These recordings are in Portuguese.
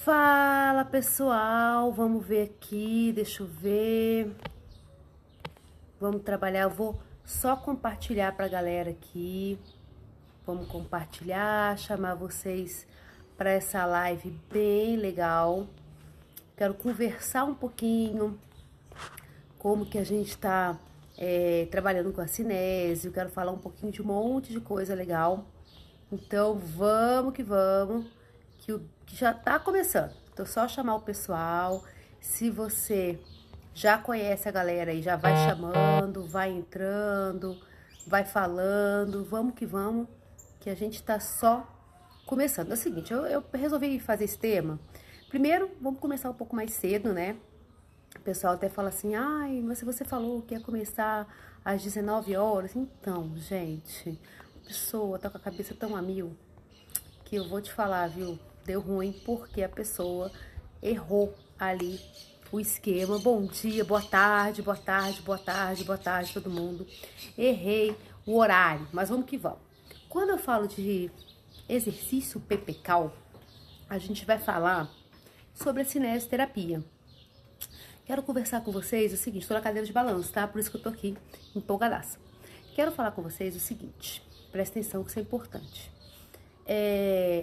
Fala pessoal, vamos ver aqui, deixa eu ver, vamos trabalhar, eu vou só compartilhar pra galera aqui, vamos compartilhar, chamar vocês para essa live bem legal, quero conversar um pouquinho, como que a gente tá trabalhando com a cinésio, quero falar um pouquinho de um monte de coisa legal, então vamos que vamos, que já tá começando. Então, só chamar o pessoal. Se você já conhece a galera aí, já vai chamando, vai entrando, vai falando. Vamos, que a gente tá só começando. É o seguinte, eu resolvi fazer esse tema. Primeiro, vamos começar um pouco mais cedo, né? O pessoal até fala assim, ai, mas você falou que ia começar às 19 horas. Então, gente, a pessoa tá com a cabeça tão a mil que eu vou te falar, viu? Deu ruim porque a pessoa errou ali o esquema. Bom dia, boa tarde, boa tarde, boa tarde, boa tarde, todo mundo. Errei o horário, mas vamos que vamos. Quando eu falo de exercício PPCAL, a gente vai falar sobre a cinesioterapia. Quero conversar com vocês o seguinte, estou na cadeira de balanço, tá? Por isso que eu tô aqui empolgadaça. Quero falar com vocês o seguinte, presta atenção que isso é importante.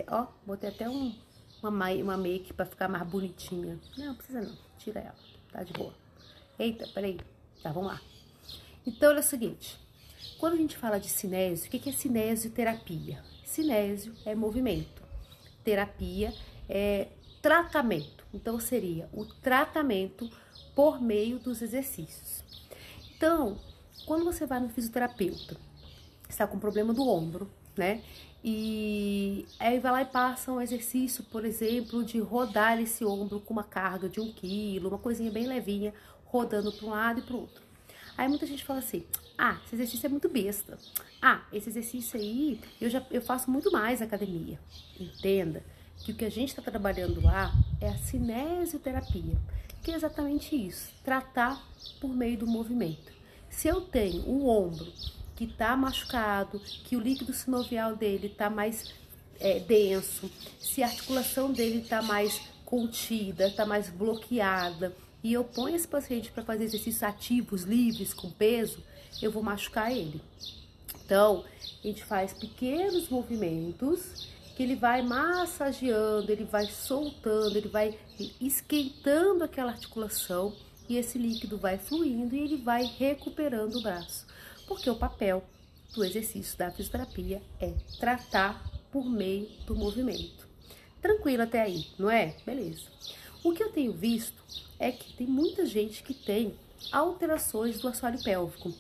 Ó, botei até uma make pra ficar mais bonitinha. Não precisa não, tira ela, tá de boa. Eita, peraí, tá, vamos lá. Então, olha o seguinte, quando a gente fala de cinésio, o que é cinesioterapia? Cinésio é movimento, terapia é tratamento. Então, seria o tratamento por meio dos exercícios. Então, quando você vai no fisioterapeuta, está com problema do ombro, né? E aí vai lá e passa um exercício, por exemplo, de rodar esse ombro com uma carga de 1 quilo, uma coisinha bem levinha, rodando para um lado e para o outro. Aí muita gente fala assim, ah, esse exercício é muito besta. Ah, esse exercício aí, eu faço muito mais na academia. Entenda que o que a gente está trabalhando lá é a cinesioterapia, que é exatamente isso, tratar por meio do movimento. Se eu tenho um ombro que tá machucado, que o líquido sinovial dele tá mais denso, se a articulação dele tá mais contida, tá mais bloqueada, e eu ponho esse paciente para fazer exercícios ativos, livres, com peso, eu vou machucar ele. Então, a gente faz pequenos movimentos que ele vai massageando, ele vai soltando, ele vai esquentando aquela articulação e esse líquido vai fluindo e ele vai recuperando o braço. Porque o papel do exercício da fisioterapia é tratar por meio do movimento. Tranquilo até aí, não é? Beleza. O que eu tenho visto é que tem muita gente que tem alterações do assoalho pélvico.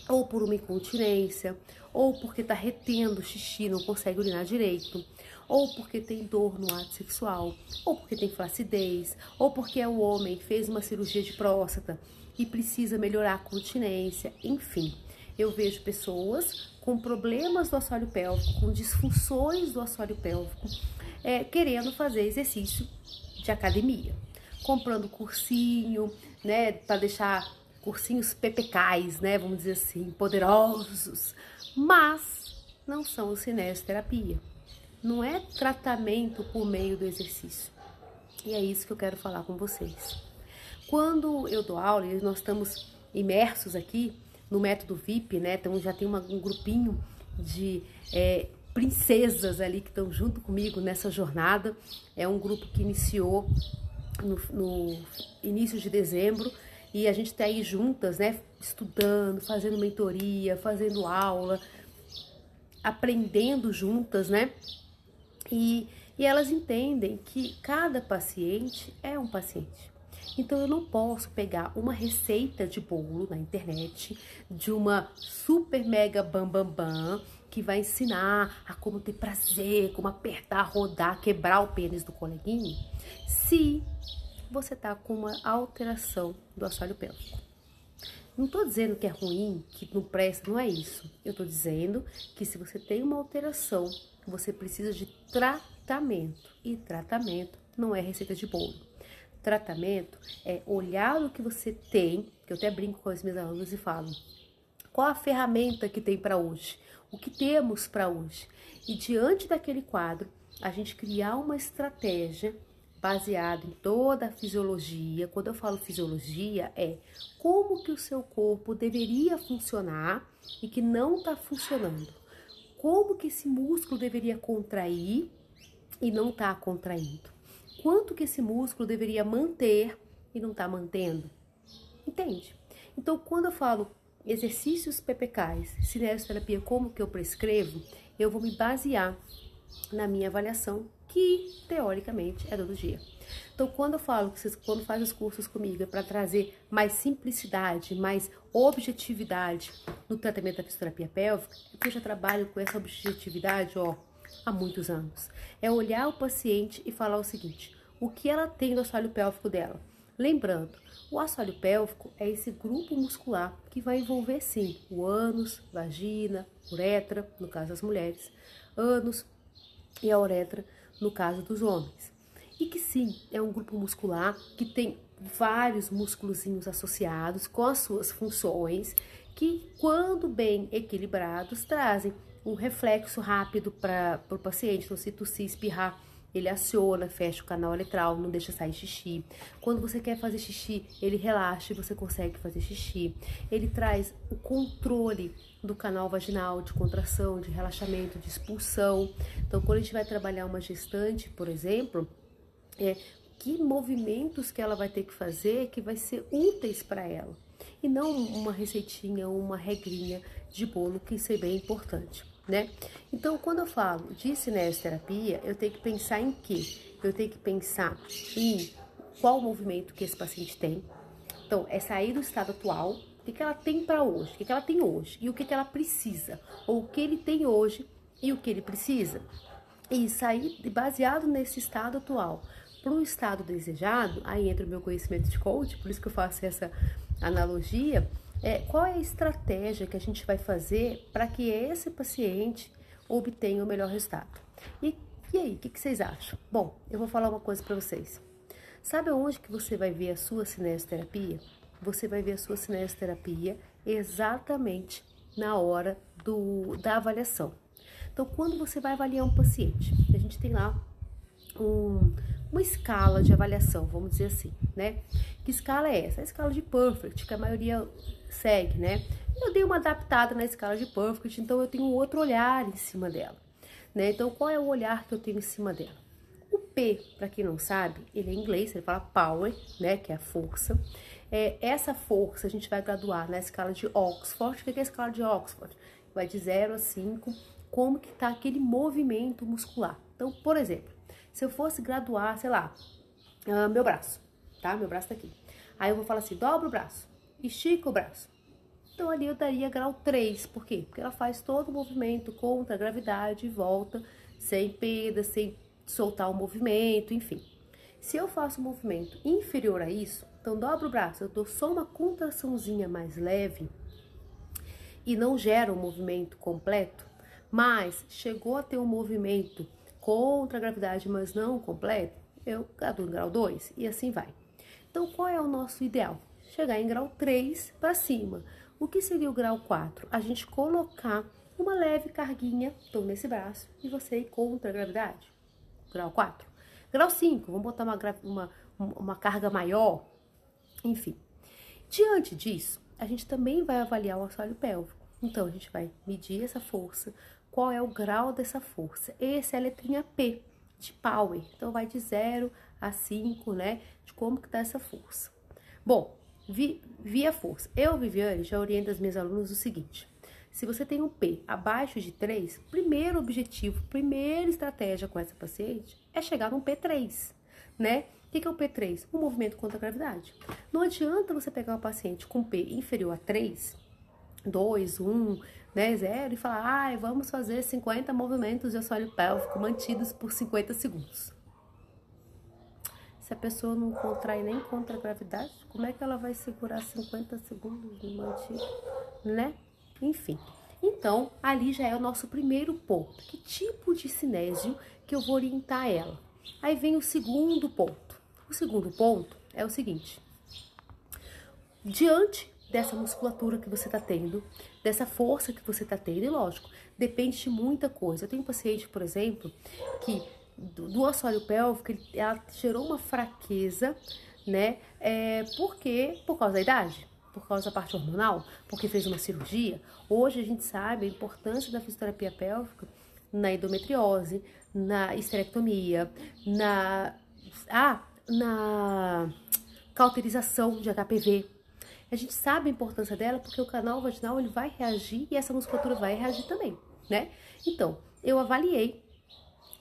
Ou por uma incontinência, ou porque tá retendo xixi, não consegue urinar direito, ou porque tem dor no ato sexual, ou porque tem flacidez, ou porque o homem fez uma cirurgia de próstata e precisa melhorar a continência, enfim. Eu vejo pessoas com problemas do assoalho pélvico, com disfunções do assoalho pélvico, querendo fazer exercício de academia, comprando cursinho, né, para deixar cursinhos PPCais, né, vamos dizer assim, poderosos, mas não são cinesioterapia, não é tratamento por meio do exercício. E é isso que eu quero falar com vocês. Quando eu dou aula, e nós estamos imersos aqui no método VIP, né? Então já tem um grupinho de princesas ali que estão junto comigo nessa jornada. É um grupo que iniciou no início de dezembro e a gente está aí juntas, né? Estudando, fazendo mentoria, fazendo aula, aprendendo juntas, né? E elas entendem que cada paciente é um paciente. Então, eu não posso pegar uma receita de bolo na internet de uma super mega bam que vai ensinar a como ter prazer, como apertar, rodar, quebrar o pênis do coleguinha, se você tá com uma alteração do assoalho pélvico. Não tô dizendo que é ruim, que não presta, não é isso. Eu tô dizendo que se você tem uma alteração, você precisa de tratamento. E tratamento não é receita de bolo. Tratamento é olhar o que você tem, que eu até brinco com as minhas alunas e falo, qual a ferramenta que tem para hoje? O que temos para hoje? E diante daquele quadro, a gente criar uma estratégia baseado em toda a fisiologia. Quando eu falo fisiologia, é como que o seu corpo deveria funcionar e que não está funcionando. Como que esse músculo deveria contrair e não está contraindo. Quanto que esse músculo deveria manter e não está mantendo. Entende? Então, quando eu falo exercícios PPKs, cinesioterapia, como que eu prescrevo, eu vou me basear na minha avaliação, que teoricamente é todo dia. Então, quando eu falo que vocês, quando faz os cursos comigo, é para trazer mais simplicidade, mais objetividade no tratamento da fisioterapia pélvica, é porque eu já trabalho com essa objetividade, há muitos anos. É olhar o paciente e falar o seguinte: o que ela tem no assoalho pélvico dela? Lembrando, o assoalho pélvico é esse grupo muscular que vai envolver sim o ânus, vagina, uretra, no caso das mulheres, ânus e a uretra, no caso dos homens. E que sim, é um grupo muscular que tem vários músculozinhos associados com as suas funções, que quando bem equilibrados trazem um reflexo rápido para o paciente. Então, se tossir, espirrar, ele aciona, fecha o canal letral, não deixa sair xixi. Quando você quer fazer xixi, ele relaxa e você consegue fazer xixi. Ele traz o controle do canal vaginal, de contração, de relaxamento, de expulsão. Então, quando a gente vai trabalhar uma gestante, por exemplo, que movimentos que ela vai ter que fazer que vai ser úteis para ela. E não uma receitinha, uma regrinha de bolo, que isso é bem importante, né? Então, quando eu falo de cinesioterapia, eu tenho que pensar em quê? Eu tenho que pensar em qual movimento que esse paciente tem. Então, é sair do estado atual, o que ela tem para hoje, o que ela tem hoje e o que ela precisa, ou o que ele tem hoje e o que ele precisa. E sair baseado nesse estado atual para o estado desejado, aí entra o meu conhecimento de coach, por isso que eu faço essa analogia. Qual é a estratégia que a gente vai fazer para que esse paciente obtenha o melhor resultado? E aí, o que vocês acham? Bom, eu vou falar uma coisa para vocês. Sabe onde que você vai ver a sua cinesioterapia? Você vai ver a sua cinesioterapia exatamente na hora da avaliação. Então, quando você vai avaliar um paciente, a gente tem lá uma escala de avaliação, vamos dizer assim, né? Que escala é essa? A escala de Perfect, que a maioria segue, né? Eu dei uma adaptada na escala de Perfect, então eu tenho um outro olhar em cima dela, né? Então, qual é o olhar que eu tenho em cima dela? O P, para quem não sabe, ele é em inglês, ele fala power, né? Que é a força. Essa força a gente vai graduar na escala de Oxford. O que é a escala de Oxford? Vai de 0 a 5, como que tá aquele movimento muscular. Então, por exemplo, se eu fosse graduar, sei lá, meu braço, tá? Meu braço tá aqui. Aí eu vou falar assim, dobra o braço, estica o braço. Então ali eu daria grau 3, por quê? Porque ela faz todo o movimento contra a gravidade e volta, sem perda, sem soltar o movimento, enfim. Se eu faço um movimento inferior a isso, então dobro o braço, eu dou só uma contraçãozinha mais leve e não gera um movimento completo, mas chegou a ter um movimento contra a gravidade, mas não completo, eu graduo em grau 2 e assim vai. Então, qual é o nosso ideal? Chegar em grau 3 para cima. O que seria o grau 4? A gente colocar uma leve carguinha, então, nesse braço, e você ir contra a gravidade. Grau 4. Grau 5, vamos botar uma carga maior, enfim. Diante disso, a gente também vai avaliar o assoalho pélvico. Então, a gente vai medir essa força, qual é o grau dessa força. Essa é a letrinha P, de Power. Então, vai de 0 a 5, né, de como que tá essa força. Bom, via força. Eu, Viviane, já oriento as minhas alunas o seguinte: se você tem um P abaixo de 3, primeiro objetivo, primeira estratégia com essa paciente é chegar num P3, né? O que é o P3? Um movimento contra a gravidade. Não adianta você pegar uma paciente com P inferior a 3, 2, 1, né, 0 e falar, vamos fazer 50 movimentos de assoalho pélvico mantidos por 50 segundos. Se a pessoa não contrai nem contra a gravidade, como é que ela vai segurar 50 segundos mantido, né? Enfim, então ali já é o nosso primeiro ponto. Que tipo de cinésio que eu vou orientar ela? Aí vem o segundo ponto. O segundo ponto é o seguinte: diante dessa musculatura que você está tendo, dessa força que você está tendo, e lógico, depende de muita coisa. Eu tenho um paciente, por exemplo, que do assoalho pélvico, ela gerou uma fraqueza, né? Por quê? Por causa da idade? Por causa da parte hormonal? Porque fez uma cirurgia? Hoje a gente sabe a importância da fisioterapia pélvica na endometriose, na esterectomia, na cauterização de HPV. A gente sabe a importância dela porque o canal vaginal ele vai reagir e essa musculatura vai reagir também, né? Então, eu avaliei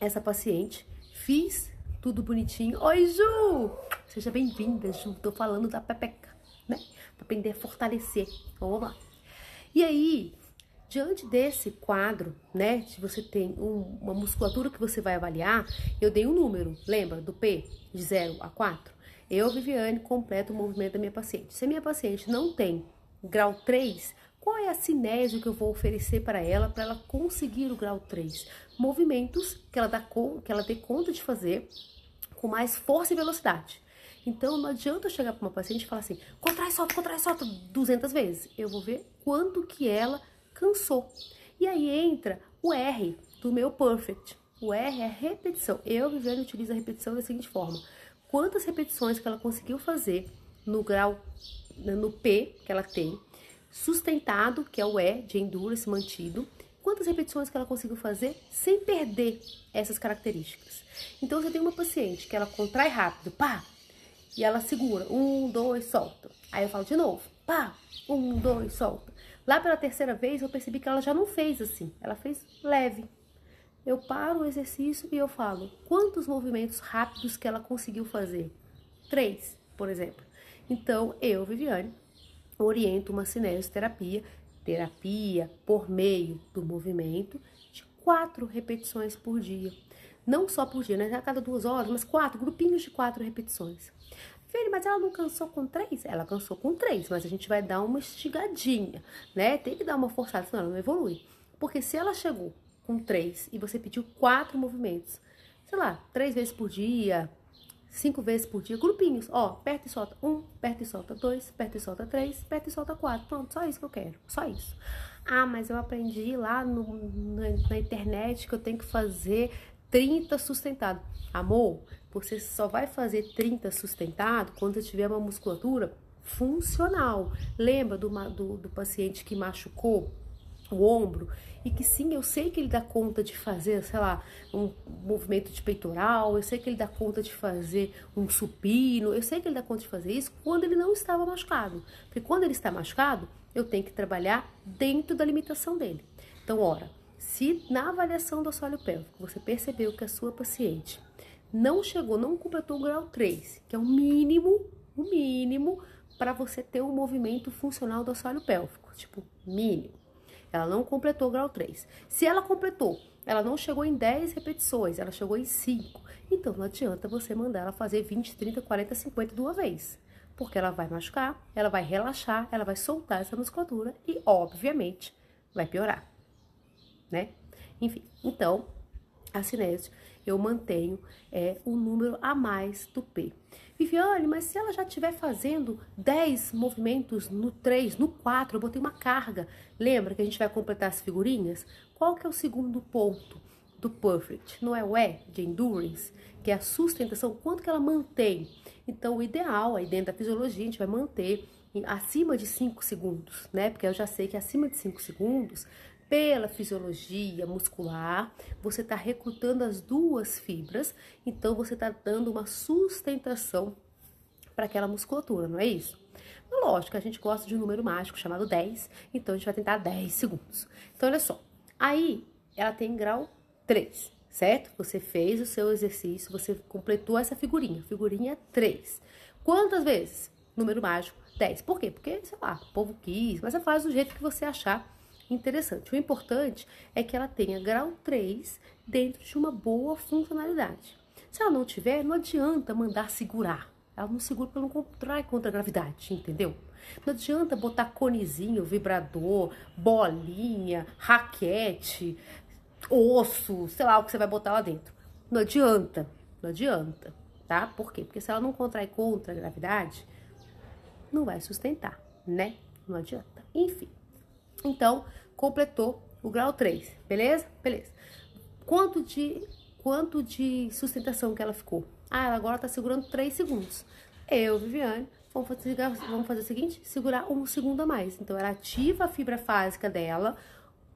essa paciente, fiz tudo bonitinho. Oi, Ju! Seja bem-vinda, Ju. Tô falando da pepeca, né? Pra aprender a fortalecer. Vamos lá. E aí, diante desse quadro, né, se você tem uma musculatura que você vai avaliar, eu dei um número, lembra, do P, de 0 a 4? Eu, Viviane, completo o movimento da minha paciente. Se a minha paciente não tem grau 3, qual é a cinésio que eu vou oferecer para ela conseguir o grau 3? Movimentos que ela dê conta de fazer com mais força e velocidade. Então, não adianta eu chegar para uma paciente e falar assim, contrai, solta 200 vezes. Eu vou ver quanto que ela cansou. E aí entra o R do meu perfect. O R é repetição. Eu, Viviane, utilizo a repetição da seguinte forma. Quantas repetições que ela conseguiu fazer no grau, no P que ela tem, sustentado, que é o E, de endurance mantido, quantas repetições que ela conseguiu fazer sem perder essas características. Então, você tem uma paciente que ela contrai rápido, pá, e ela segura, 1, 2, solta. Aí eu falo de novo, pá, 1, 2, solta. Lá pela terceira vez, eu percebi que ela já não fez assim, ela fez leve. Eu paro o exercício e eu falo, quantos movimentos rápidos que ela conseguiu fazer? 3, por exemplo. Então, eu, Viviane, oriento uma cinesioterapia, terapia por meio do movimento, de 4 repetições por dia. Não só por dia, né? A cada 2 horas, mas 4, grupinhos de 4 repetições. Filho, mas ela não cansou com 3? Ela cansou com 3, mas a gente vai dar uma estigadinha, né? Tem que dar uma forçada, senão ela não evolui. Porque se ela chegou com 3 e você pediu 4 movimentos, sei lá, 3 vezes por dia, 5 vezes por dia, grupinhos, ó, aperta e solta 1, aperta e solta 2, aperta e solta 3, aperta e solta 4, pronto, só isso que eu quero, só isso. Ah, mas eu aprendi lá na internet que eu tenho que fazer 30 sustentado. Amor, você só vai fazer 30 sustentado quando você tiver uma musculatura funcional. Lembra do paciente que machucou o ombro? E que sim, eu sei que ele dá conta de fazer, sei lá, um movimento de peitoral, eu sei que ele dá conta de fazer um supino, eu sei que ele dá conta de fazer isso quando ele não estava machucado. Porque quando ele está machucado, eu tenho que trabalhar dentro da limitação dele. Então, ora, se na avaliação do assoalho pélvico você percebeu que a sua paciente não chegou, não completou o grau 3, que é o mínimo para você ter um movimento funcional do assoalho pélvico, tipo, mínimo. Ela não completou o grau 3. Se ela completou, ela não chegou em 10 repetições, ela chegou em 5. Então, não adianta você mandar ela fazer 20, 30, 40, 50 de uma vez. Porque ela vai machucar, ela vai relaxar, ela vai soltar essa musculatura e, obviamente, vai piorar, né? Enfim, então, a cinésio, eu mantenho um número a mais do P. Viviane, mas se ela já estiver fazendo 10 movimentos no 3, no 4, eu botei uma carga. Lembra que a gente vai completar as figurinhas? Qual que é o segundo ponto do perfect? Não é o E de endurance, que é a sustentação, quanto que ela mantém? Então, o ideal, aí dentro da fisiologia, a gente vai manter acima de 5 segundos, né? Porque eu já sei que acima de 5 segundos, pela fisiologia muscular, você está recrutando as duas fibras, então você está dando uma sustentação para aquela musculatura, não é isso? Lógico, a gente gosta de um número mágico chamado 10, então a gente vai tentar 10 segundos. Então, olha só, aí ela tem grau 3, certo? Você fez o seu exercício, você completou essa figurinha 3. Quantas vezes? Número mágico 10. Por quê? Porque, sei lá, o povo quis, mas você faz do jeito que você achar interessante. O importante é que ela tenha grau 3 dentro de uma boa funcionalidade. Se ela não tiver, não adianta mandar segurar. Ela não segura porque ela não contrai contra a gravidade, entendeu? Não adianta botar conezinho, vibrador, bolinha, raquete, osso, sei lá o que você vai botar lá dentro. Não adianta, tá? Por quê? Porque se ela não contrai contra a gravidade, não vai sustentar, né? Não adianta. Enfim. Então, completou o grau 3, beleza? Beleza. Quanto de quanto de sustentação que ela ficou. Ah, ela agora tá segurando 3 segundos. Eu, Viviane, vamos fazer o seguinte, segurar 1 segundo a mais. Então, ela ativa a fibra fásica dela,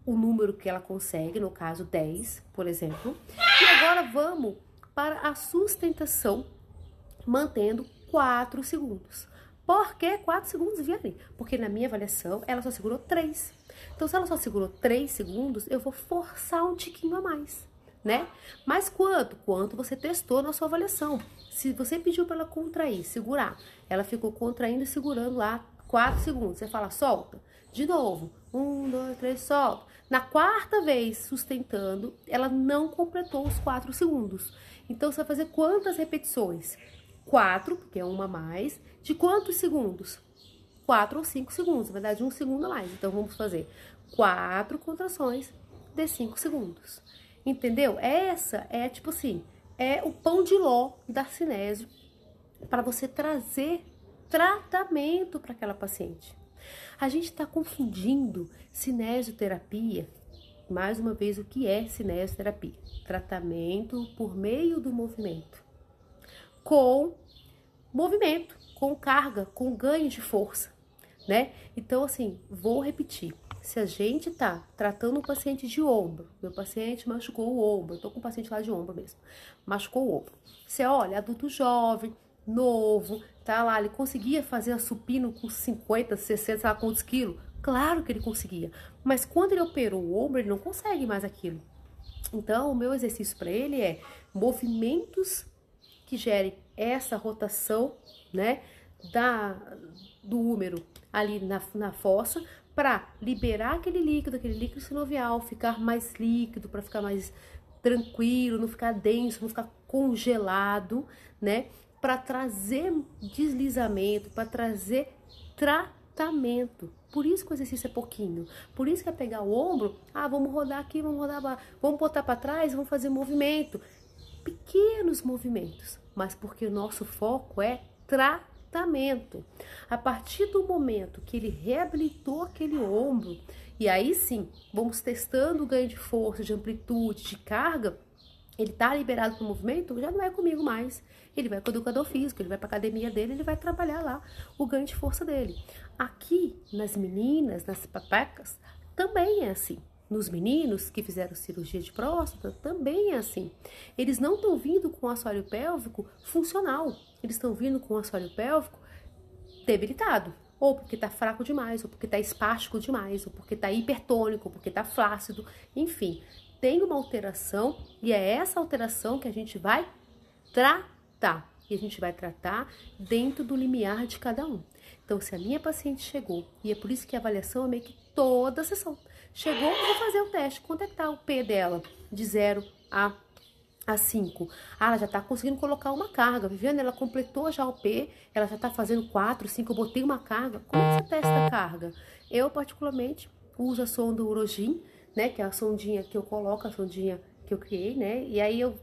o número que ela consegue, no caso 10, por exemplo. E agora vamos para a sustentação, mantendo 4 segundos. Por que 4 segundos, Viviane? Porque na minha avaliação, ela só segurou 3. Então, se ela só segurou 3 segundos, eu vou forçar um tiquinho a mais, né? Mas quanto? Quanto você testou na sua avaliação. Se você pediu para ela contrair, segurar, ela ficou contraindo e segurando lá 4 segundos. Você fala, solta. De novo. 1, 2, 3, solta. Na quarta vez, sustentando, ela não completou os 4 segundos. Então, você vai fazer quantas repetições? 4, porque é uma a mais. De quantos segundos? 4 ou 5 segundos. Na verdade, 1 segundo a mais. Então, vamos fazer 4 contrações de 5 segundos. Entendeu? Essa é, tipo assim, é o pão de ló da cinésio para você trazer tratamento para aquela paciente. A gente está confundindo cinesioterapia, mais uma vez, o que é cinesioterapia? Tratamento por meio do movimento, com movimento, com carga, com ganho de força, né? Então, assim, vou repetir. Se a gente tá tratando um paciente de ombro, meu paciente machucou o ombro, eu tô com um paciente lá de ombro mesmo, machucou o ombro. Você olha, adulto jovem, novo, tá lá, ele conseguia fazer a supino com 50, 60, sei lá quantos quilos? Claro que ele conseguia, mas quando ele operou o ombro, ele não consegue mais aquilo. Então, o meu exercício para ele é movimentos que gerem essa rotação, né, do úmero ali na fossa, para liberar aquele líquido sinovial, ficar mais líquido, para ficar mais tranquilo, não ficar denso, não ficar congelado, né? Para trazer deslizamento, para trazer tratamento. Por isso que o exercício é pouquinho. Por isso que é pegar o ombro, vamos rodar aqui, vamos rodar lá, vamos botar para trás, vamos fazer movimento. Pequenos movimentos, mas porque o nosso foco é tratamento. A partir do momento que ele reabilitou aquele ombro, e aí sim, vamos testando o ganho de força, de amplitude, de carga, ele tá liberado para o movimento, já não é comigo mais. Ele vai com o educador físico, ele vai para a academia dele, ele vai trabalhar lá o ganho de força dele. Aqui, nas meninas, nas papecas, também é assim. Nos meninos que fizeram cirurgia de próstata, também é assim. Eles não estão vindo com o assoalho pélvico funcional. Eles estão vindo com o assoalho pélvico debilitado. Ou porque está fraco demais, ou porque está espástico demais, ou porque está hipertônico, ou porque está flácido. Enfim, tem uma alteração e é essa alteração que a gente vai tratar. E a gente vai tratar dentro do limiar de cada um. Então, se a minha paciente chegou, e é por isso que a avaliação é meio que toda a sessão. Chegou, vou fazer o teste. Quanto é que tá o P dela? De 0 a 5. Ela já tá conseguindo colocar uma carga. Viviane, ela completou já o P, ela já tá fazendo 4, 5, eu botei uma carga. Como é que você testa a carga? Eu, particularmente, uso a sonda Urogin, né? Que é a sondinha que eu coloco, a sondinha que eu criei, né? E aí eu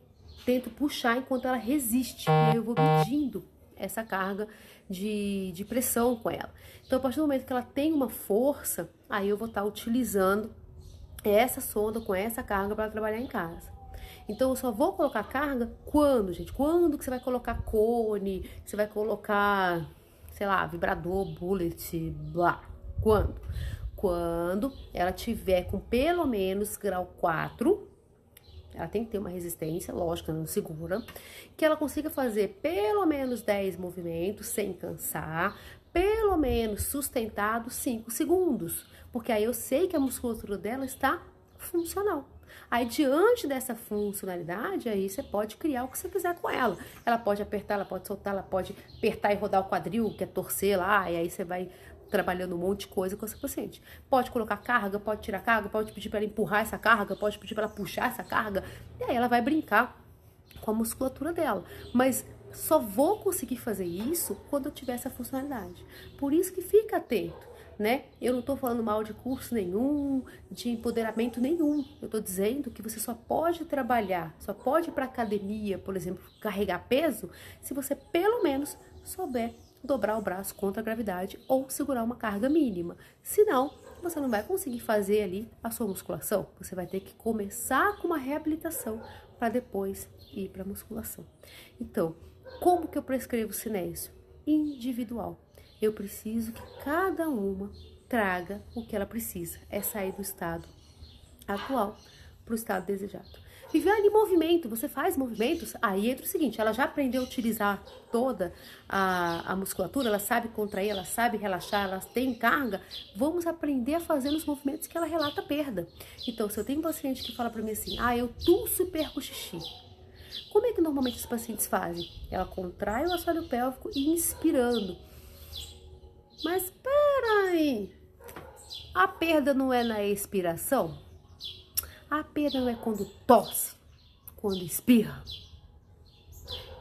tento puxar enquanto ela resiste. E aí eu vou medindo essa carga de pressão com ela. Então, a partir do momento que ela tem uma força, aí eu vou estar utilizando essa sonda com essa carga para trabalhar em casa. Então, eu só vou colocar carga quando, gente? Quando que você vai colocar cone, que você vai colocar, sei lá, vibrador, bullet, blá. Quando? Quando ela tiver com pelo menos grau 4, ela tem que ter uma resistência, lógico, não segura, que ela consiga fazer pelo menos 10 movimentos sem cansar, pelo menos sustentado 5 segundos, porque aí eu sei que a musculatura dela está funcional. Aí, diante dessa funcionalidade, aí você pode criar o que você quiser com ela. Ela pode apertar, ela pode soltar, ela pode apertar e rodar o quadril, que é torcer lá, e aí você vai trabalhando um monte de coisa com essa paciente. Pode colocar carga, pode tirar carga, pode pedir para ela empurrar essa carga, pode pedir para ela puxar essa carga, e aí ela vai brincar com a musculatura dela. Mas só vou conseguir fazer isso quando eu tiver essa funcionalidade. Por isso que fica atento, né? Eu não tô falando mal de curso nenhum, de empoderamento nenhum. Eu tô dizendo que você só pode trabalhar, só pode ir pra academia, por exemplo, carregar peso, se você pelo menos souber dobrar o braço contra a gravidade ou segurar uma carga mínima. Senão, você não vai conseguir fazer ali a sua musculação. Você vai ter que começar com uma reabilitação para depois ir para musculação. Então, como que eu prescrevo cinésio? Individual. Eu preciso que cada uma traga o que ela precisa. É sair do estado atual para o estado desejado. Viver em movimento, você faz movimentos, aí entra o seguinte, ela já aprendeu a utilizar toda a musculatura, ela sabe contrair, ela sabe relaxar, ela tem carga, vamos aprender a fazer os movimentos que ela relata perda. Então, se eu tenho um paciente que fala para mim assim, eu tuço e perco xixi, como é que normalmente os pacientes fazem? Ela contrai o assoalho pélvico e inspirando. Mas peraí, a perda não é na expiração? A perda não é quando tosse, quando espirra?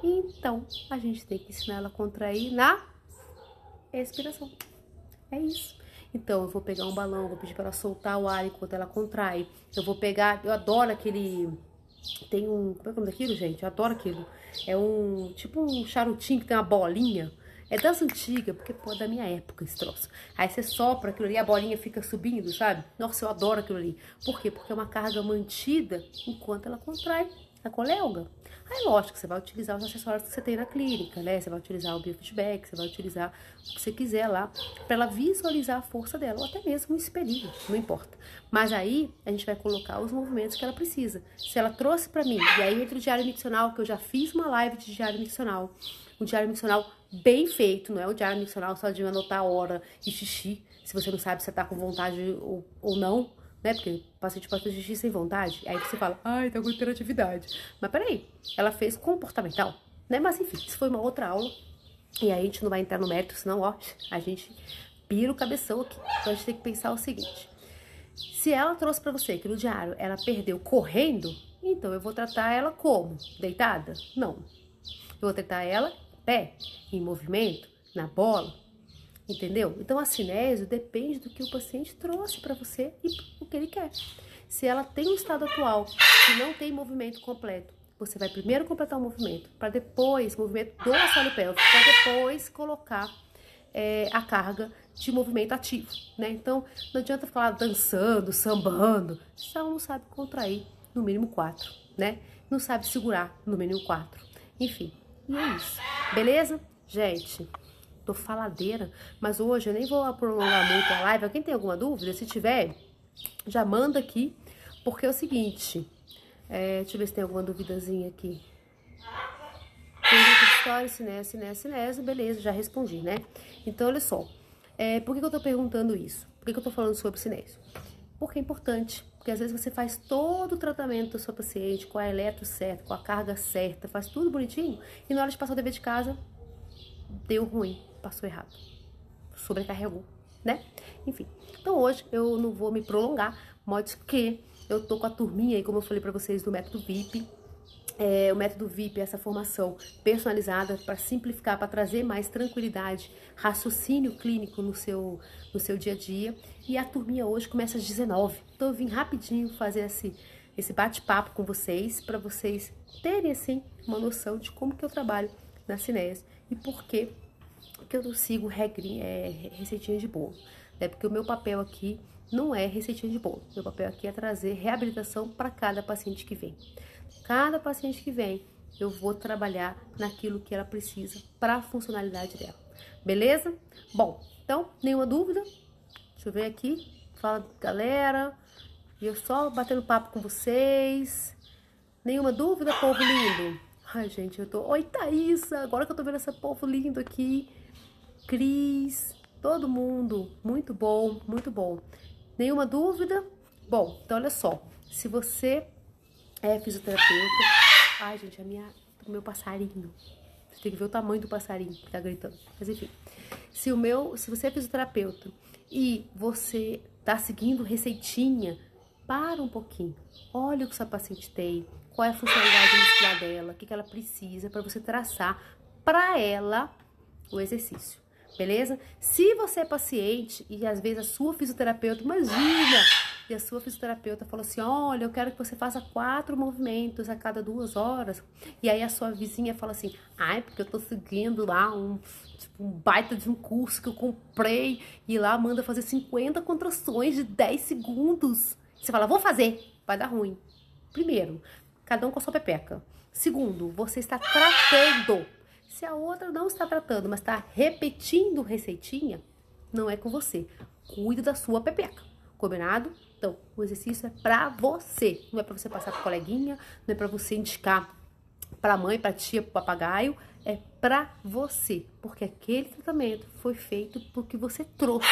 Então, a gente tem que ensinar ela a contrair na expiração. É isso. Então, eu vou pegar um balão, vou pedir para ela soltar o ar enquanto ela contrai. Eu vou pegar, eu adoro aquele... Tem um... Como é o nome daquilo, gente? Eu adoro aquilo. É um... Tipo um charutinho que tem uma bolinha. É das antigas, porque pô, é da minha época esse troço. Aí você sopra aquilo ali, a bolinha fica subindo, sabe? Nossa, eu adoro aquilo ali. Por quê? Porque é uma carga mantida enquanto ela contrai a coléuga. Aí, lógico, você vai utilizar os acessórios que você tem na clínica, né? Você vai utilizar o biofeedback, você vai utilizar o que você quiser lá, pra ela visualizar a força dela, ou até mesmo um espelhinho, não importa. Mas aí, a gente vai colocar os movimentos que ela precisa. Se ela trouxe pra mim, e aí entra o diário miccional, que eu já fiz uma live de diário miccional, um diário miccional bem feito, não é o diário miccional só de anotar a hora e xixi, se você não sabe se você tá com vontade ou não, né? Porque o paciente pode fazer xixi sem vontade, aí você fala, tá com hiperatividade. Mas peraí, ela fez comportamental, né? Mas enfim, isso foi uma outra aula, e aí a gente não vai entrar no mérito, senão, ó, a gente pira o cabeção aqui. Então a gente tem que pensar o seguinte, se ela trouxe pra você que no diário ela perdeu correndo, então eu vou tratar ela como? Deitada? Não. Eu vou tratar ela pé, em movimento, na bola, entendeu? Então a cinésio depende do que o paciente trouxe para você e o que ele quer. Se ela tem um estado atual que não tem movimento completo, você vai primeiro completar o movimento, para depois, movimento do assoalho pélvico, para depois colocar a carga de movimento ativo, né? Então não adianta falar dançando, sambando, se ela não sabe contrair no mínimo 4, né? Não sabe segurar no mínimo 4, enfim. E é isso, beleza? Gente, tô faladeira, mas hoje eu nem vou prolongar muito a live. Quem tem alguma dúvida, se tiver, já manda aqui, porque é o seguinte, deixa eu ver se tem alguma duvidazinha aqui. Pergunta de história, cinésio, beleza, já respondi, né? Então, olha só, por que eu tô perguntando isso? Por que eu tô falando sobre cinésio? Porque é importante. Porque às vezes você faz todo o tratamento do seu paciente com a eletro certa, com a carga certa, faz tudo bonitinho, e na hora de passar o dever de casa, deu ruim, passou errado, sobrecarregou, né? Enfim, então hoje eu não vou me prolongar, modo que eu tô com a turminha aí, como eu falei pra vocês, do método VIP. O método VIP é essa formação personalizada para simplificar, para trazer mais tranquilidade, raciocínio clínico no seu dia a dia. E a turminha hoje começa às 19. Então eu vim rapidinho fazer esse bate-papo com vocês, para vocês terem assim uma noção de como que eu trabalho na cinésio e por que eu sigo receitinha de bolo. Porque o meu papel aqui não é receitinha de bolo. Meu papel aqui é trazer reabilitação para cada paciente que vem. Cada paciente que vem, eu vou trabalhar naquilo que ela precisa para a funcionalidade dela. Beleza? Bom, então, nenhuma dúvida? Deixa eu ver aqui. Fala, galera. E eu só batendo papo com vocês. Nenhuma dúvida, povo lindo? Ai, gente, eu tô... Oi, Thaísa! Agora que eu tô vendo esse povo lindo aqui. Cris, todo mundo. Muito bom, muito bom. Nenhuma dúvida? Bom, então olha só. Se você fisioterapeuta... Ai, gente, o meu passarinho. Você tem que ver o tamanho do passarinho que tá gritando. Mas enfim. Se você é fisioterapeuta e você tá seguindo receitinha, para um pouquinho. Olha o que sua paciente tem. Qual é a funcionalidade muscular dela. O que ela precisa para você traçar para ela o exercício. Beleza? Se você é paciente e às vezes a sua fisioterapeuta, imagina, e a sua fisioterapeuta falou assim, olha, eu quero que você faça 4 movimentos a cada 2 horas. E aí a sua vizinha fala assim, porque eu tô seguindo lá um baita de um curso que eu comprei e lá manda fazer 50 contrações de 10 segundos. Você fala, vou fazer, vai dar ruim. Primeiro, cada um com a sua pepeca. Segundo, você está tratando. Se a outra não está tratando, mas está repetindo receitinha, não é com você. Cuida da sua pepeca, combinado? Então, o exercício é pra você. Não é pra você passar pro coleguinha, não é pra você indicar pra mãe, pra tia, pro papagaio. É pra você, porque aquele tratamento foi feito porque você trouxe,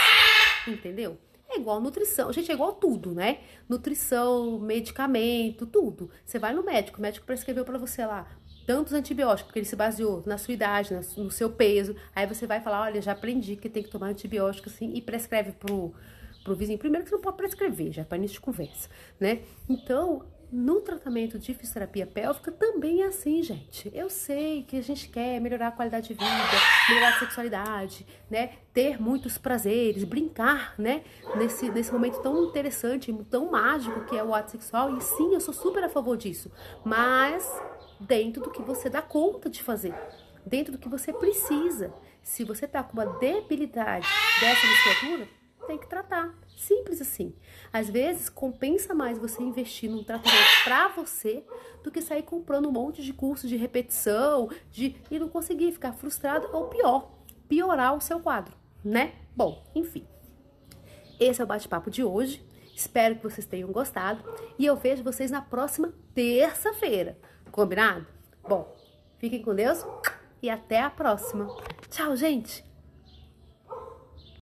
entendeu? É igual nutrição, gente, é igual tudo, né? Nutrição, medicamento, tudo. Você vai no médico, o médico prescreveu pra você lá tantos antibióticos, porque ele se baseou na sua idade, no seu peso. Aí você vai falar, olha, já aprendi que tem que tomar antibiótico assim, e prescreve pro vizinho. Primeiro que você não pode prescrever, já é para início de conversa, né? Então, no tratamento de fisioterapia pélvica também é assim, gente. Eu sei que a gente quer melhorar a qualidade de vida, melhorar a sexualidade, né? Ter muitos prazeres, brincar, né? Nesse momento tão interessante, tão mágico que é o ato sexual. E sim, eu sou super a favor disso. Mas dentro do que você dá conta de fazer, dentro do que você precisa. Se você tá com uma debilidade dessa musculatura, tem que tratar. Simples assim. Às vezes, compensa mais você investir num tratamento pra você do que sair comprando um monte de cursos de repetição e não conseguir ficar frustrado ou pior, piorar o seu quadro, né? Bom, enfim. Esse é o bate-papo de hoje. Espero que vocês tenham gostado e eu vejo vocês na próxima terça-feira. Combinado? Bom, fiquem com Deus e até a próxima. Tchau, gente!